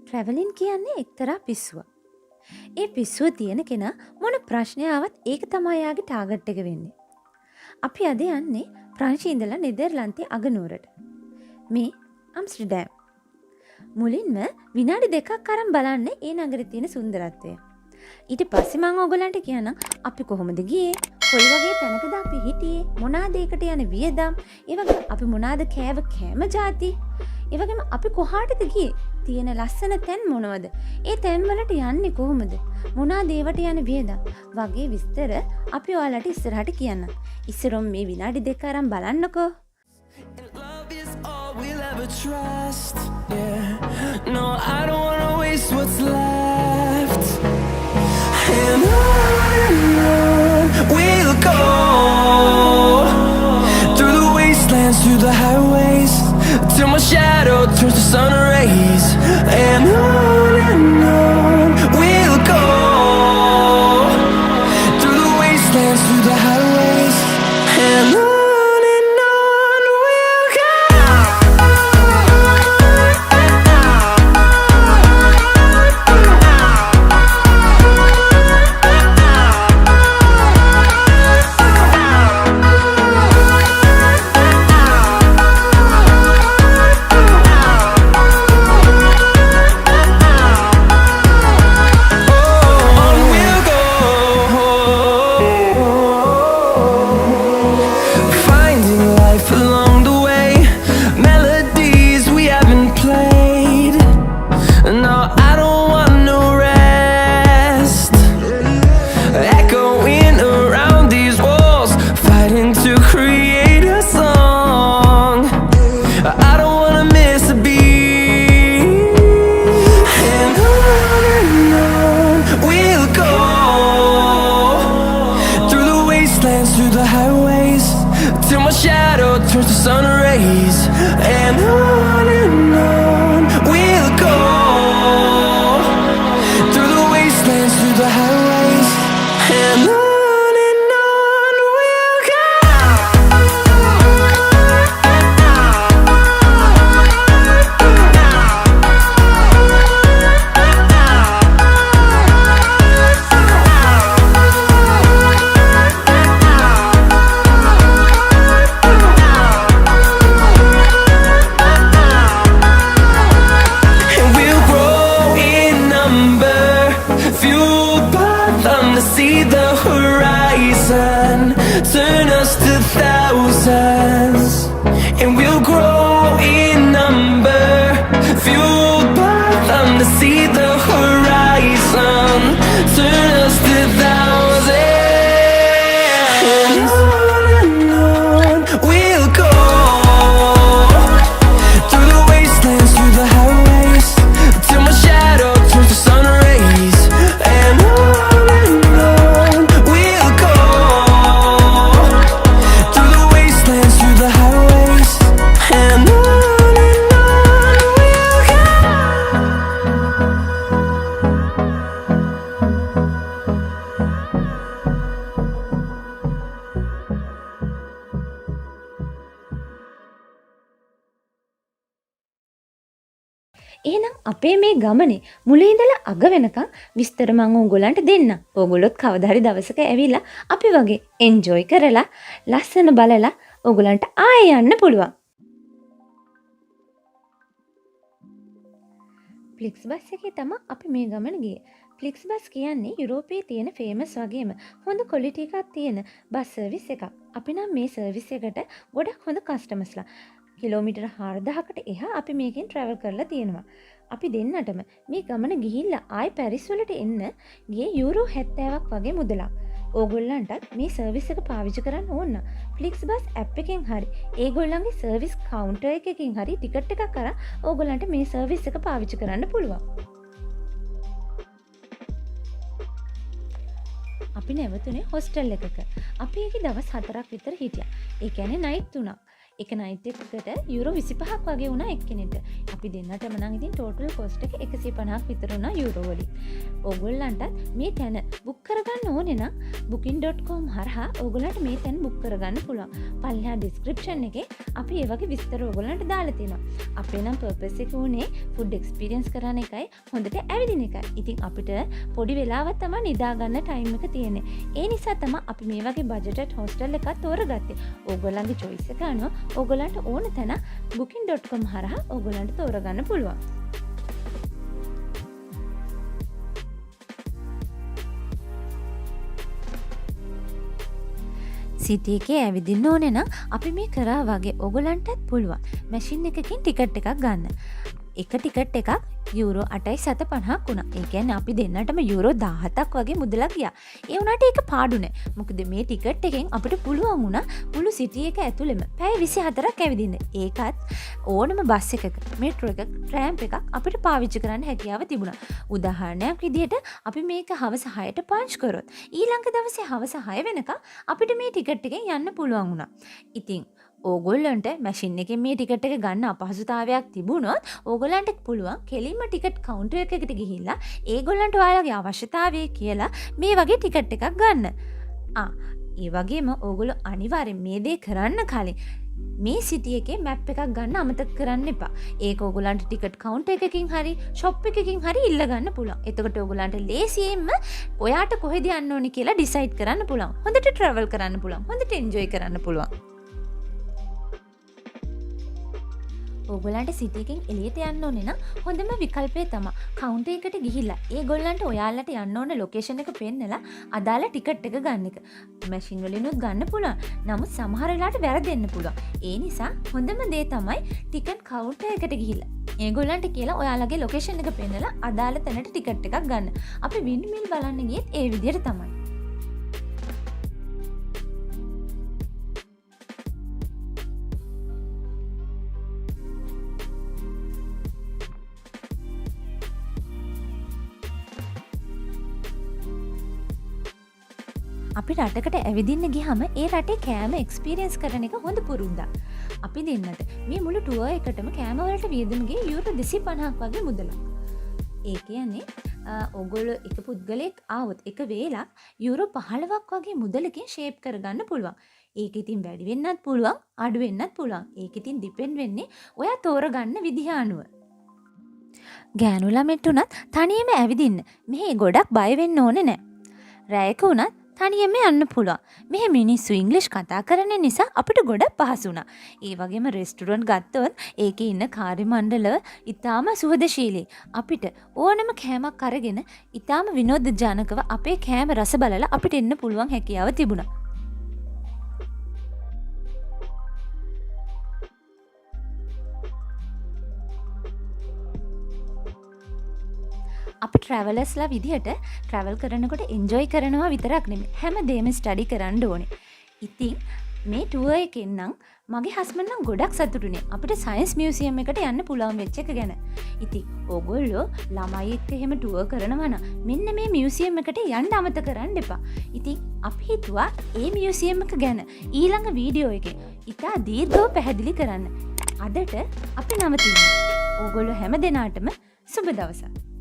Travelling කියන්නේ එක්තරා පිස්සුවක්. ඒ පිස්සුව තියෙන කෙනා මොන ප්‍රශ්නය ආවත් ඒක තමයි යාගේ ටාගට් එක වෙන්නේ. අපි අද යන්නේ ප්‍රංශයේ ඉඳලා නෙදර්ලන්තයේ අගනුවරට. මේ ඇම්ස්ටර්ඩම්. මුලින්ම විනාඩි 2ක් අරන් බලන්න ඒ නගරේ තියෙන සුන්දරත්වය. ඊට පස්සේ මම ඔයගලන්ට කියන්නම් අපි කොහොමද ගියේ? කොයි වගේ තැනකද අපි හිටියේ? මොනවාද ඒකට යන වියදම්? ඒ වගේ අපි මොනවාද කෑම જાති? ඒ වගේම අපි කොහාටද ගියේ? තියෙන ලස්සන තැන් මොනවද? ඒ තැන් වලට යන්නේ කොහොමද? මොනවාද ඒවට යන වියදම්? වගේ විස්තර අපි ඔයාලට ඉස්සරහට කියන්නම්. ඉස්සරොම් මේ විනාඩි 2 අරන් බලන්නකෝ. Trust, yeah. No, I don't wanna waste what's left. And on we'll go through the wastelands, through the highways, till my shadow turns to sun rays. And on we'll go through the wastelands, through the highways, and on. එහෙනම් අපේ මේ ගමනේ මුලින් ඉඳලා අග වෙනකන් විස්තර මම ඕගොල්ලන්ට දෙන්නම්. ඕගොල්ලොත් කවදා හරි දවසක ඇවිල්ලා අපි වගේ එන්ජොයි කරලා ලස්සන බලලා ඕගොල්ලන්ට ආයෙ යන්න පුළුවන්. FlixBUS එකේ තමයි අපි මේ ගමන ගියේ. FlixBUS කියන්නේ යුරෝපයේ තියෙන ෆේමස් වගේම හොඳ ක්වොලිටි එකක් තියෙන බස් සර්විස් එකක්. අපි නම් මේ සර්විස් එකට ගොඩක් හොඳ කස්ටමර්ස්ලා කිලෝමීටර් 4000කට එහා අපි මේකෙන් ට්‍රැවල් කරලා තියෙනවා. අපි දෙන්නටම මේ ගමන ගිහිල්ලා ආයි පැරිස් වලට එන්න ගියේ යූරෝ 70ක් වගේ මුදලක්. ඕගොල්ලන්ටත් මේ සර්විස් එක පාවිච්චි කරන්න ඕන නම් FlixBUS App එකෙන් හරි ඒගොල්ලන්ගේ සර්විස් කවුන්ටර් එකකින් හරි ටිකට් එකක් අරන් ඕගොල්ලන්ට මේ සර්විස් එක පාවිච්චි කරන්න පුළුවන්. අපි නැවතුනේ හොස්ටල් එකක. අපි ඒකේ දවස් 4ක් විතර හිටියා. ඒ කියන්නේ නයිට් 3ක්. එක නයිට් එකකට යුරෝ 25ක් වගේ වුණා එක්කෙනෙක්ට. අපි දෙන්නටම නම් ඉතින් ටෝටල් කොස්ට් එක 150ක් විතර වුණා යුරෝ වලින්. ඕගොල්ලන්ට මේ තැන බුක් කරගන්න ඕනේ නම් booking.com හරහා ඕගොල්ලන්ට මේ තැන බුක් කරගන්න පුළුවන්. පල්ලෙහා ඩිස්ක්‍රිප්ෂන් එකේ අපි ඒ වගේ විස්තර ඕගොල්ලන්ට දාලා තියෙනවා. අපේ නම් පර්පස් එක උනේ ෆුඩ් එක්ස්පීරියන්ස් කරන එකයි හොඳට ඇවිදින එකයි. ඉතින් අපිට පොඩි වෙලාවක් තමයි නිදා ගන්න ටයිම් එක තියෙන්නේ. ඒ නිසා තමයි අපි මේ වගේ බජට් හොස්ටල් එකක් තෝරගත්තේ. ඕගොල්ලන්ගේ choice එක අනුව ඕගොල්ලන්ට ඕන තැන booking.com හරහා ඕගොල්ලන්ට තෝරගන්න පුළුවන්. සිටි එකේ ඇවිදින්න ඕනේ නම් අපි මේ කරා වගේ ඕගොල්ලන්ටත් පුළුවන්. මැෂින් එකකින් ටිකට් එකක් ගන්න. එක ටිකට් එකක් යුරෝ 8.50ක් වුණා. ඒ කියන්නේ අපි දෙන්නටම යුරෝ 17ක් වගේ මුදලක් ගියා. ඒ වුණාට ඒක පාඩු නෑ. මොකද මේ ටිකට් එකෙන් අපිට පුළුවන් වුණා මුළු සිටි එක ඇතුළෙම පැය 24ක් ඇවිදින්න. ඒකත් ඕනම බස් එකක, මෙට්‍රෝ එකක, ට්‍රෑම් එකක් අපිට පාවිච්චි කරන්න හැකියාව තිබුණා. උදාහරණයක් විදිහට අපි මේක හවස 6ට පංච් කරොත් ඊළඟ දවසේ හවස 6 වෙනකම් අපිට මේ ටිකට් එකෙන් යන්න පුළුවන් වුණා. ඉතින් ඕගොල්ලන්ට මැෂින් එකෙන් මේ ටිකට් එක ගන්න අපහසුතාවයක් තිබුණොත් ඕගොල්ලන්ට පුළුවන් කෙලින්ම ටිකට් කවුන්ටර් එකකට ගිහිල්ලා ඒගොල්ලන්ට ඔයාලගේ අවශ්‍යතාවය කියලා මේ වගේ ටිකට් එකක් ගන්න. ඒ වගේම ඕගොල්ලෝ අනිවාර්යෙන් මේ දේ කරන්න කලින් මේ සිටි එකේ මැප් එකක් ගන්න අමතක කරන්න එපා. ඒක ඕගොල්ලන්ට ටිකට් කවුන්ටර් එකකින් හරි ෂොප් එකකින් හරි ඉල්ල ගන්න පුළුවන්. එතකොට ඕගොල්ලන්ට ලේසියෙන්ම ඔයාට කොහෙද යන්න ඕනේ කියලා ඩිසයිඩ් කරන්න පුළුවන්. හොඳට ට්‍රැවල් කරන්න පුළුවන්. හොඳට එන්ජොයි කරන්න පුළුවන්. ඕගොල්ලන්ට සිටි එකෙන් එළියට යන්න ඕනේ නම් හොඳම විකල්පය තමයි කවුන්ටර් එකට ගිහිල්ලා ඒගොල්ලන්ට ඔයාලට යන්න ඕන ලොකේෂන් එක පෙන්නලා අදාළ ටිකට් එක ගන්න එක. මැෂින් වලිනුත් ගන්න පුළුවන්. නමුත් සමහර වෙලාවට වැරදෙන්න පුළුවන්. ඒ නිසා හොඳම දේ තමයි ටිකට් කවුන්ටර් එකට ගිහිල්ලා ඒගොල්ලන්ට කියලා ඔයාලගේ ලොකේෂන් එක පෙන්නලා අදාළ තැනට ටිකට් එකක් ගන්න. අපි වින්ඩ්මිල් බලන්න ගියෙත් ඒ විදිහට තමයි. අපි රටකට ඇවිදින්න ගියහම ඒ රටේ කෑම එක්ස්පීරියන්ස් කරන එක හොඳ පුරුද්දක්. අපි දෙන්නට මේ මුළු ටුවර් එකටම කෑම වලට වියදම් ගියේ යුරෝ 250ක් වගේ මුදලක්. ඒ කියන්නේ ඕගොල්ලෝ එක පුද්ගලයෙක් ආවොත් එක වේලක් යුරෝ 15ක් වගේ මුදලකින් ෂේප් කරගන්න පුළුවන්. ඒක ඉතින් වැඩි වෙන්නත් පුළුවන්, අඩු වෙන්නත් පුළුවන්. ඒක ඉතින් ඩිපෙන්ඩ් වෙන්නේ ඔයා තෝරගන්න විදිහ අනුව. ගෑනු ළමෙට උනත් තනියම ඇවිදින්න මෙහි ගොඩක් බය වෙන්න ඕනේ නැහැ. රැයක උනත් තනියම යන්න පුළුවන්. මෙහි මිනිස්සු ඉංග්‍රීසි කතා කරන නිසා අපිට ගොඩක් පහසු වුණා. ඒ වගේම රෙස්ටුරන්ට් ගත්තොත් ඒකේ ඉන්න කාර්ය මණ්ඩලව ඉතාම සුහදශීලී. අපිට ඕනම කෑමක් අරගෙන ඉතාම විනෝදජනකව අපේ කෑම රස බලලා අපිට එන්න පුළුවන් හැකියාව තිබුණා. අපි ට්‍රැවලර්ස්ලා විදිහට ට්‍රැවල් කරනකොට එන්ජොයි කරනවා විතරක් නෙමෙයි හැමදේම ස්ටඩි කරන්න ඕනේ. ඉතින් මේ ටුවර් එකෙන් නම් මගේ හස්බන්ඩ් නම් ගොඩක් සතුටුනේ. අපිට සයන්ස් මියුසියම් එකට යන්න පුළුවන් වෙච්ච එක ගැන. ඉතින් ඕගොල්ලෝ ළමයි එක්ක එහෙම ටුවර් කරනවා නම් මෙන්න මේ මියුසියම් එකට යන්න අමතක කරන්න එපා. ඉතින් අපි හිතුවා මේ මියුසියම් එක ගැන ඊළඟ වීඩියෝ එකේ ඉතා දීර්ඝව පැහැදිලි කරන්න. අදට අපි නවතිනවා. ඕගොල්ලෝ හැම දිනාටම සුබ දවසක්.